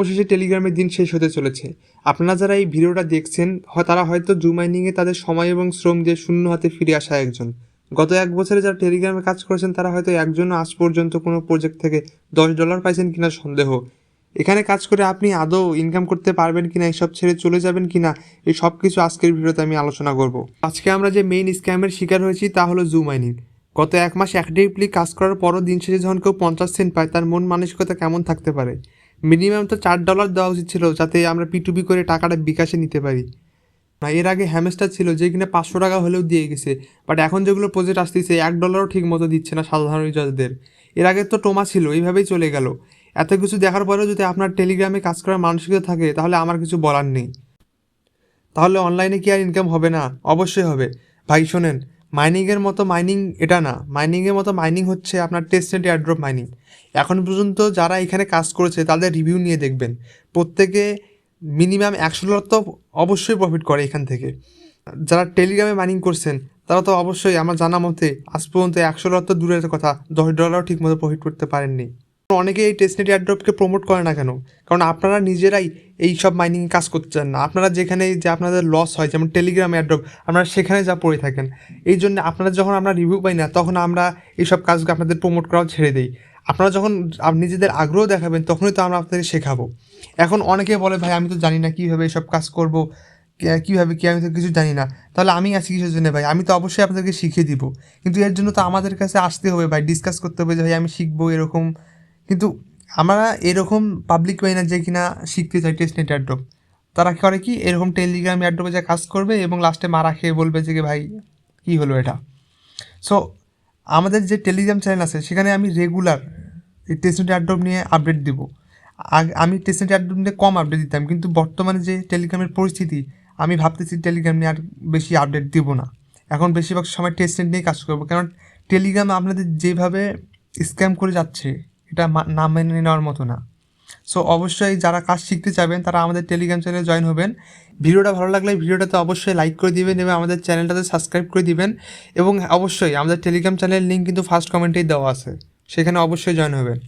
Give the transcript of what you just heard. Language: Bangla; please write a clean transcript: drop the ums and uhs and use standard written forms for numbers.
অবশেষে টেলিগ্রামের দিন শেষ হতে চলেছে। আপনারা যারা এই ভিডিওটা দেখছেন তারা হয়তো জুম মাইনিংয়ে তাদের সময় এবং শ্রম দিয়ে শূন্য হাতে ফিরে আসা একজন। গত 1 বছরে যারা টেলিগ্রামে কাজ করেছেন তারা হয়তো একজনও আজ পর্যন্ত কোনো প্রজেক্ট থেকে $10 পাইছেন কিনা সন্দেহ। এখানে কাজ করে আপনি আদৌ ইনকাম করতে পারবেন কিনা, এসব ছেড়ে চলে যাবেন কিনা, এই সব কিছু আজকের ভিডিওতে আমি আলোচনা করব। আজকে আমরা যে মেইন স্ক্যামের শিকার হয়েছি তা হলো জুম মাইনিং। গত 1 মাস অ্যাক্টিভলি কাজ করার পরও দিন শেষে যখন কেউ 50 সেন্ট পায় তার মন মানসিকতা কেমন থাকতে পারে। মিনিমাম তো $4 দেওয়া উচিত ছিল যাতে আমরা P2P করে টাকাটা বিকাশে নিতে পারি। এর আগে হ্যামস্টার ছিল যে কিনা $500 হলেও দিয়ে গেছে, বাট এখন যেগুলো প্রজেক্ট আসতেছে $1 ঠিক মতো দিচ্ছে না সাধারণ ইউজারদের। এর আগে তো টোমা ছিল, এইভাবেই চলে গেল। এত কিছু দেখার পরেও যদি আপনার টেলিগ্রামে কাজ করার মানসিকতা থাকে তাহলে আমার কিছু বলার নেই। তাহলে অনলাইনে কি আর ইনকাম হবে না? অবশ্যই হবে। ভাই শোনেন, মাইনিংয়ের মতো মাইনিং এটা না। মাইনিংয়ের মতো মাইনিং হচ্ছে আপনার টেস্টনেট এয়ারড্রপ মাইনিং। এখন পর্যন্ত যারা এখানে কাজ করেছে তাদের রিভিউ নিয়ে দেখবেন, প্রত্যেকে মিনিমাম $100 তো অবশ্যই প্রফিট করে এখান থেকে। যারা টেলিগ্রামে মাইনিং করছেন তারা তো অবশ্যই আমার জানা মতে আজ পর্যন্ত $100 তো দূরের কথা, $10 ঠিক মতো প্রফিট করতে পারেননি। অনেকে এই টেস্টনেট এয়ারড্রপকে প্রমোট করে না কেন? কারণ আপনারা নিজেরাই এই সব মাইনিং কাজ করতে চান না। আপনারা যেখানে যে আপনাদের লস হয়, যেমন টেলিগ্রাম এয়ারড্রপ, আপনারা সেখানে যা পড়ে থাকেন। এই জন্য আপনারা যখন আমরা রিভিউ পাই না তখন আমরা এইসব কাজকে আপনাদের প্রমোট করাও ছেড়ে দিই। আপনারা যখন নিজেদের আগ্রহ দেখাবেন তখনই তো আমরা আপনাদের শেখাবো। এখন অনেকে বলে ভাই আমি তো জানি না কীভাবে এসব কাজ করব, কীভাবে কি, আমি তো কিছু জানি না। তাহলে আমি আছি কিসের জন্য ভাই? আমি তো অবশ্যই আপনাদেরকে শিখিয়ে দিব, কিন্তু এর জন্য তো আমাদের কাছে আসতে হবে ভাই, ডিসকাস করতে হবে যে ভাই আমি শিখবো এরকম। কিন্তু আমরা এরকম পাবলিক মাইনার যে কিনা শিখতে চাই টেস্টনেট এয়ারড্রপ, তারা করে কি এরকম টেলিগ্রাম এয়ারড্রপে যে কাজ করবে এবং লাস্টে মারা খেয়ে বলবে যে কি ভাই কী হলো এটা। সো আমাদের যে টেলিগ্রাম চ্যানেল আছে সেখানে আমি রেগুলার এই টেস্টনেট এয়ারড্রপ নিয়ে আপডেট দিব। আমি টেস্টনেট এয়ারড্রপ নিয়ে কম আপডেট দিতাম, কিন্তু বর্তমানে যে টেলিগ্রামের পরিস্থিতি আমি ভাবতেছি টেলিগ্রাম নিয়ে আর বেশি আপডেট দিব না। এখন বেশিরভাগ সময় টেস্টনেট নিয়ে কাজ করবো, কারণ টেলিগ্রাম আপনাদের যেভাবে স্ক্যাম করে যাচ্ছে এটা না মেনে নেওয়ার মতো না। সো অবশ্যই যারা কাজ শিখতে চাইবেন তারা আমাদের টেলিগ্রাম চ্যানেলে জয়েন হবেন। ভিডিওটা ভালো লাগলে ভিডিওটাতে অবশ্যই লাইক করে দিবেন এবং আমাদের চ্যানেলটাতে সাবস্ক্রাইব করে দিবেন। এবং অবশ্যই আমাদের টেলিগ্রাম চ্যানেলের লিঙ্ক কিন্তু ফার্স্ট কমেন্টেই দেওয়া আছে, সেখানে অবশ্যই জয়েন হবেন।